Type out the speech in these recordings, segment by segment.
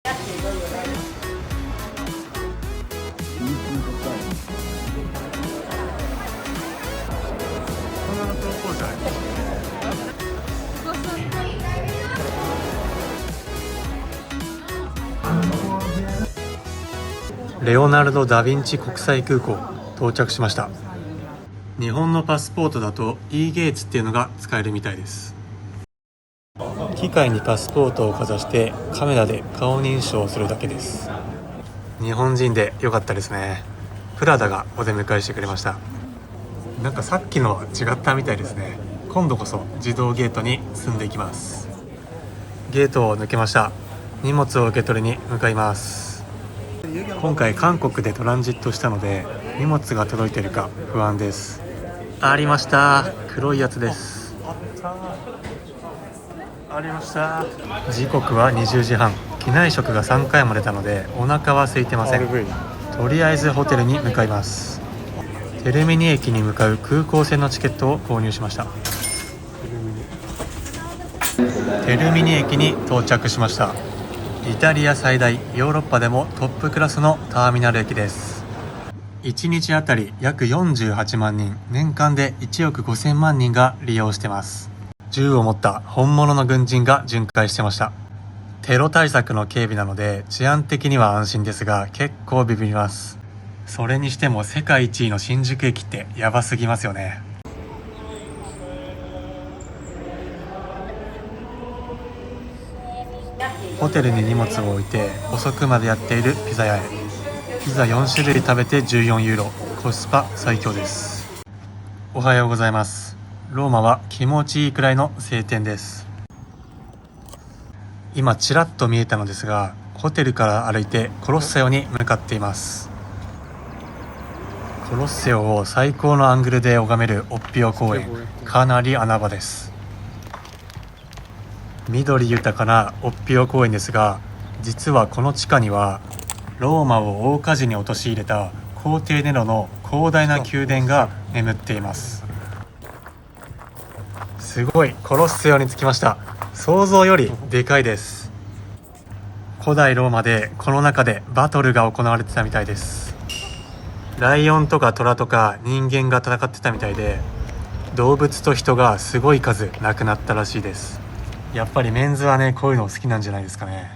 女のプロポーズありましたね。レオナルド・ダ・ヴィンチ国際空港到着しました。日本のパスポートだと e ゲーツっていうのが使えるみたいです。機械にパスポートをかざしてカメラで顔認証するだけです。日本人で良かったですね。プラダがお出迎えしてくれました。なんかさっきのは違ったみたいですね。今度こそ自動ゲートに進んでいきます。ゲートを抜けました。荷物を受け取りに向かいます。今回韓国でトランジットしたので荷物が届いているか不安です。ありました。黒いやつです。ありました。時刻は20時半。機内食が3回も出たのでお腹は空いてません。とりあえずホテルに向かいます。テルミニ駅に向かう空港線のチケットを購入しました。テルミニ駅に到着しました。イタリア最大、ヨーロッパでもトップクラスのターミナル駅です。1日あたり約48万人、年間で1億5000万人が利用してます。銃を持った本物の軍人が巡回してました。テロ対策の警備なので治安的には安心ですが結構ビビります。それにしても世界一位の新宿駅ってやばすぎますよね。ホテルに荷物を置いて遅くまでやっているピザ屋へ。ピザ4種類食べて14ユーロ、コスパ最強です。おはようございます。ローマは気持ちいいくらいの晴天です。今ちらっと見えたのですが、ホテルから歩いてコロッセオに向かっています。コロッセオを最高のアングルで拝めるオッピオ公園、かなり穴場です。緑豊かなオッピオ公園ですが、実はこの地下にはローマを大火事に陥れた皇帝ネロの広大な宮殿が眠っています。すごい、コロッセオに着きました。想像よりでかいです。古代ローマでこの中でバトルが行われてたみたいです。ライオンとかトラとか人間が戦ってたみたいで、動物と人がすごい数亡くなったらしいです。やっぱりメンズはね、こういうの好きなんじゃないですかね。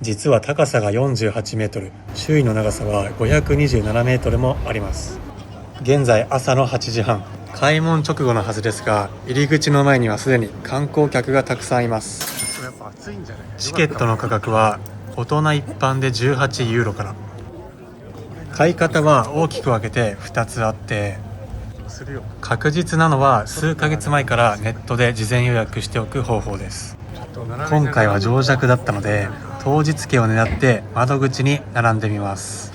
実は高さが48メートル、周囲の長さは527メートルもあります。現在朝の8時半、開門直後のはずですが、入り口の前にはすでに観光客がたくさんいます。チケットの価格は大人一般で18ユーロから。買い方は大きく分けて2つあって、確実なのは数ヶ月前からネットで事前予約しておく方法です。今回は情弱だったので当日券を狙って窓口に並んでみます。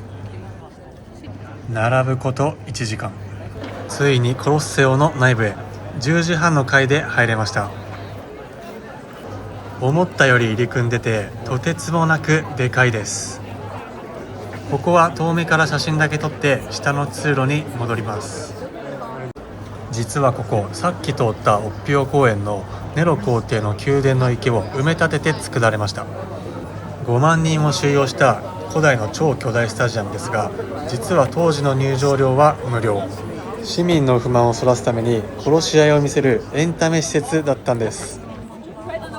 並ぶこと1時間。ついにコロッセオの内部へ。10時半の回で入れました。思ったより入り組んでてとてつもなくでかいです。ここは遠目から写真だけ撮って下の通路に戻ります。実はここ、さっき通ったオッピオ公園のネロ皇帝の宮殿の池を埋め立てて作られました。5万人を収容した古代の超巨大スタジアムですが、実は当時の入場料は無料。市民の不満をそらすために殺し合いを見せるエンタメ施設だったんです。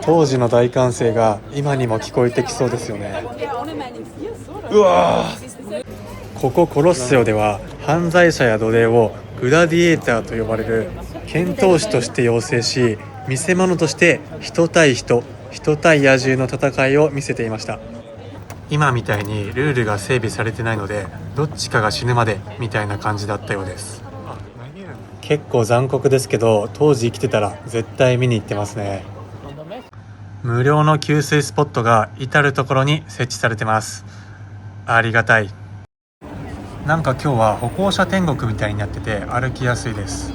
当時の大歓声が今にも聞こえてきそうですよね。うわー、ここコロッセオでは犯罪者や奴隷をグラディエーターと呼ばれる剣闘士として養成し、見せ物として人対人、人対野獣の戦いを見せていました。今みたいにルールが整備されてないのでどっちかが死ぬまでみたいな感じだったようです。結構残酷ですけど、当時生きてたら絶対見に行ってますね。無料の給水スポットが至る所に設置されてます。ありがたい。なんか今日は歩行者天国みたいになってて歩きやすいです。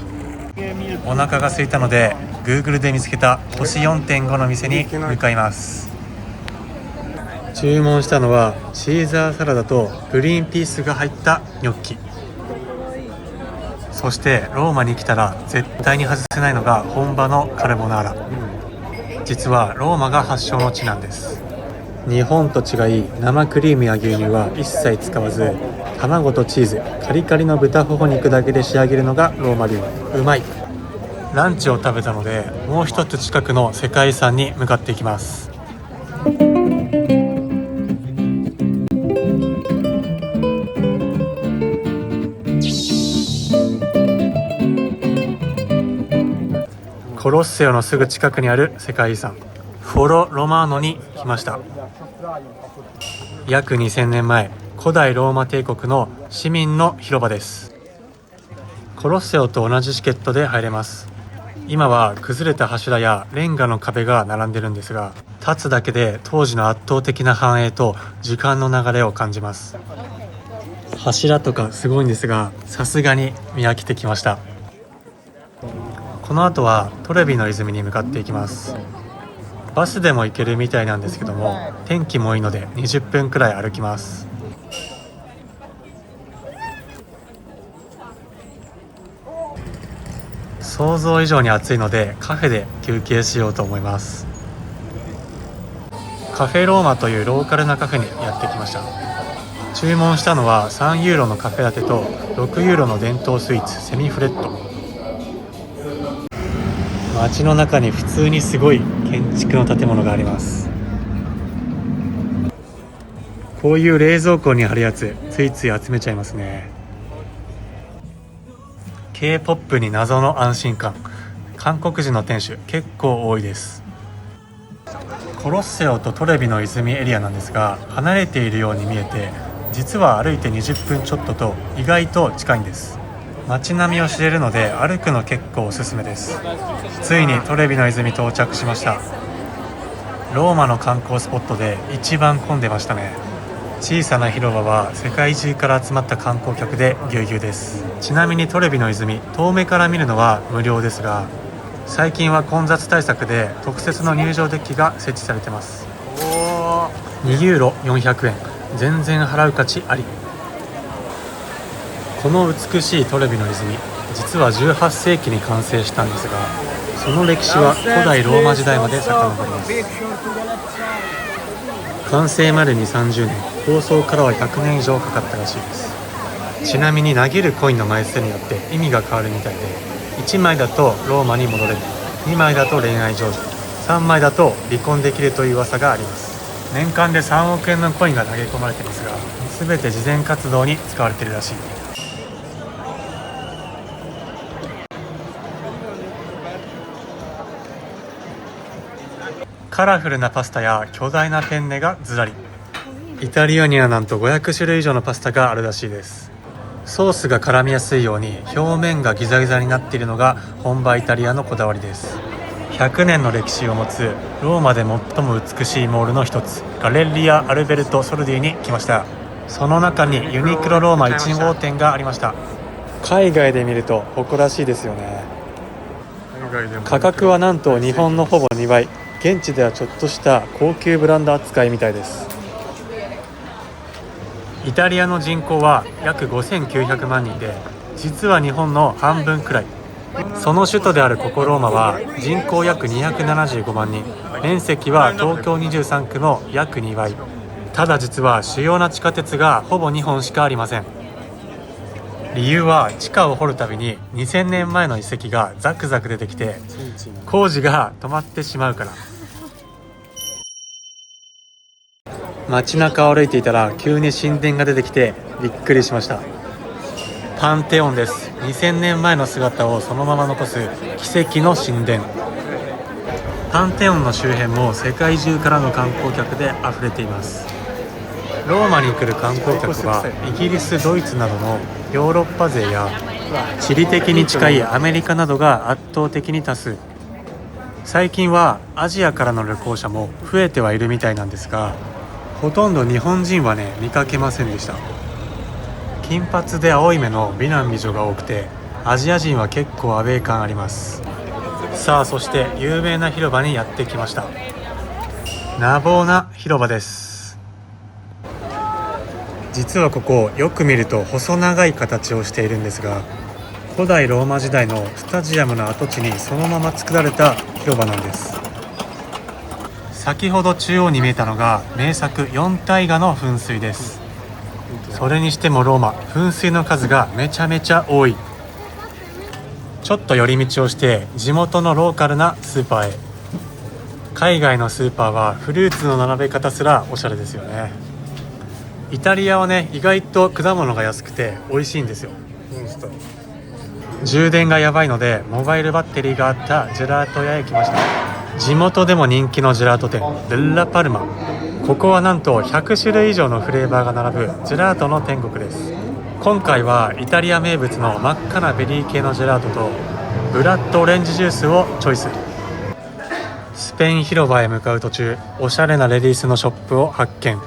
お腹が空いたので Google で見つけた星 4.5 の店に向かいます。注文したのはシーザーサラダとグリーンピースが入ったニョッキ。そしてローマに来たら絶対に外せないのが本場のカルボナーラ。実はローマが発祥の地なんです。日本と違い生クリームや牛乳は一切使わず、卵とチーズ、カリカリの豚ほほ肉だけで仕上げるのがローマ流。うまい。ランチを食べたので、もう一つ近くの世界遺産に向かっていきます。コロッセオのすぐ近くにある世界遺産フォロ・ロマーノに来ました。約2000年前、古代ローマ帝国の市民の広場です。コロッセオと同じチケットで入れます。今は崩れた柱やレンガの壁が並んでるんですが、立つだけで当時の圧倒的な繁栄と時間の流れを感じます。柱とかすごいんですが、さすがに見飽きてきました。この後はトレビの泉に向かっていきます。バスでも行けるみたいなんですけども、天気もいいので20分くらい歩きます。想像以上に暑いのでカフェで休憩しようと思います。カフェローマというローカルなカフェにやってきました。注文したのは3ユーロのカフェラテと6ユーロの伝統スイーツセミフレット。街の中に普通にすごい建築の建物があります。こういう冷蔵庫にあるやつ、ついつい集めちゃいますね。 K-POP に謎の安心感。韓国人の店主結構多いです。コロッセオとトレビの泉エリアなんですが、離れているように見えて、実は歩いて20分ちょっとと意外と近いんです。街並みを知れるので歩くの結構おすすめです。ついにトレビの泉到着しました。ローマの観光スポットで一番混んでましたね。小さな広場は世界中から集まった観光客でぎゅうぎゅうです。ちなみにトレビの泉、遠目から見るのは無料ですが、最近は混雑対策で特設の入場デッキが設置されてます。2ユーロ400円、全然払う価値あり。この美しいトレビの泉、実は18世紀に完成したんですが、その歴史は古代ローマ時代まで遡ります。完成までに30年、構想からは100年以上かかったらしいです。ちなみに投げるコインの枚数によって意味が変わるみたいで、1枚だとローマに戻れる、2枚だと恋愛成就、3枚だと離婚できるという噂があります。年間で3億円のコインが投げ込まれていますが、全て慈善活動に使われているらしい。カラフルなパスタや巨大なペンネがずらり。イタリアにはなんと500種類以上のパスタがあるらしいです。ソースが絡みやすいように表面がギザギザになっているのが本場イタリアのこだわりです。100年の歴史を持つローマで最も美しいモールの一つ、ガレッリア・アルベルト・ソルディに来ました。その中にユニクロローマ1号店がありました。海外で見ると誇らしいですよね。価格はなんと日本のほぼ2倍。現地ではちょっとした高級ブランド扱いみたいです。イタリアの人口は約5900万人で、実は日本の半分くらい。その首都であるここローマは人口約275万人、面積は東京23区の約2倍。ただ実は主要な地下鉄がほぼ2本しかありません。理由は地下を掘るたびに2000年前の遺跡がザクザク出てきて、工事が止まってしまうから。街中を歩いていたら急に神殿が出てきてびっくりしました。パンテオンです。2000年前の姿をそのまま残す奇跡の神殿。パンテオンの周辺も世界中からの観光客で溢れています。ローマに来る観光客はイギリス、ドイツなどのヨーロッパ勢や地理的に近いアメリカなどが圧倒的に多数。最近はアジアからの旅行者も増えてはいるみたいなんですが、ほとんど日本人は見かけませんでした。金髪で青い目の美男美女が多くて、アジア人は結構アウェー感あります。さあ、そして有名な広場にやってきました。ナボーナ広場です。実はここよく見ると細長い形をしているんですが、古代ローマ時代のスタジアムの跡地にそのまま作られた広場なんです。先ほど中央に見えたのが名作四大河の噴水です。それにしてもローマ、噴水の数がめちゃめちゃ多い。ちょっと寄り道をして地元のローカルなスーパーへ。海外のスーパーはフルーツの並べ方すらおしゃれですよね。イタリアはね、意外と果物が安くて美味しいんですよ。充電がやばいのでモバイルバッテリーがあったジェラート屋へ来ました。地元でも人気のジェラート店デッラパルマ。ここはなんと100種類以上のフレーバーが並ぶジェラートの天国です。今回はイタリア名物の真っ赤なベリー系のジェラートとブラッドオレンジジュースをチョイス。スペイン広場へ向かう途中、おしゃれなレディースのショップを発見。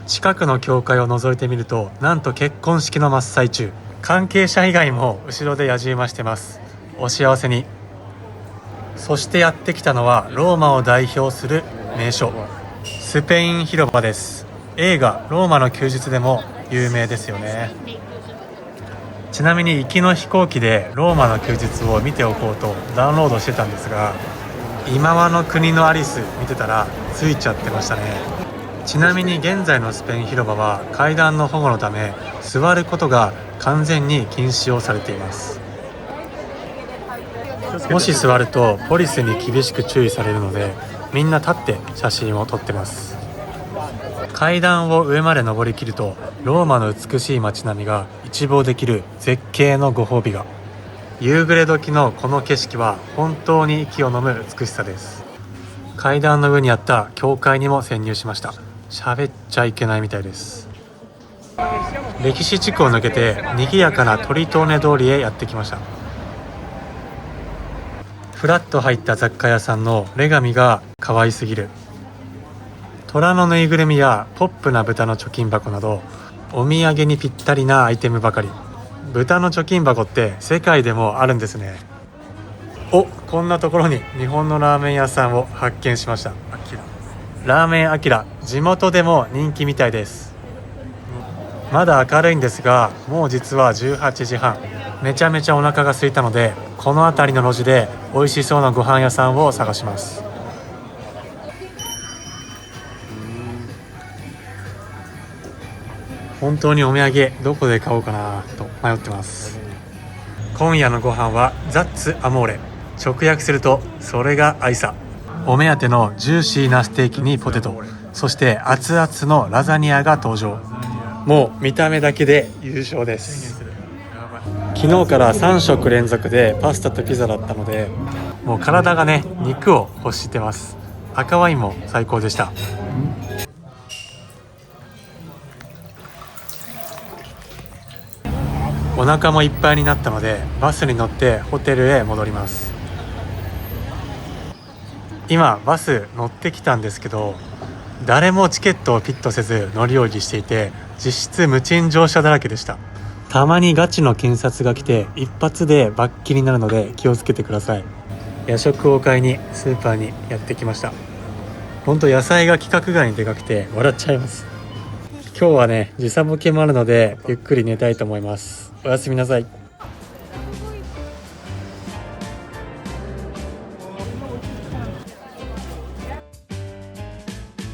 近くの教会を覗いてみると、なんと結婚式の真っ最中。関係者以外も後ろで野じ馬してます。お幸せに。そしてやってきたのはローマを代表する名所、スペイン広場です。映画ローマの休日でも有名ですよね。ちなみに行きの飛行機でローマの休日を見ておこうとダウンロードしてたんですが、今はの国のアリス見てたらついちゃってましたね。ちなみに現在のスペイン広場は階段の保護のため座ることが完全に禁止をされています。もし座るとポリスに厳しく注意されるので、みんな立って写真を撮ってます。階段を上まで登りきるとローマの美しい街並みが一望できる絶景のご褒美が。夕暮れ時のこの景色は本当に息を飲む美しさです。階段の上にあった教会にも潜入しました。喋っちゃいけないみたいです。歴史地区を抜けて賑やかなトリトーネ通りへやってきました。フラッと入った雑貨屋さんのレガミが可愛すぎる。虎のぬいぐるみやポップな豚の貯金箱などお土産にぴったりなアイテムばかり。豚の貯金箱って世界でもあるんですね。こんなところに日本のラーメン屋さんを発見しました。ラーメンアキラ、地元でも人気みたいです。まだ明るいんですが、もう実は18時半。めちゃめちゃお腹が空いたので、この辺りの路地で美味しそうなご飯屋さんを探します。本当にお土産どこで買おうかなと迷ってます。今夜のご飯はザッツアモーレ、直訳するとそれが愛さ。お目当てのジューシーなステーキにポテト、そして熱々のラザニアが登場。もう見た目だけで優勝です。昨日から3食連続でパスタとピザだったので、もう体がね、肉を欲してます。赤ワインも最高でした。お腹もいっぱいになったのでバスに乗ってホテルへ戻ります。今バス乗ってきたんですけど、誰もチケットをピットせず乗り降りしていて、実質無賃乗車だらけでした。たまにガチの検察が来て一発で罰金になるので気をつけてください。夜食を買いにスーパーにやってきました。ほんと野菜が規格外にでかくて笑っちゃいます。今日はね、時差ボケもあるのでゆっくり寝たいと思います。おやすみなさい。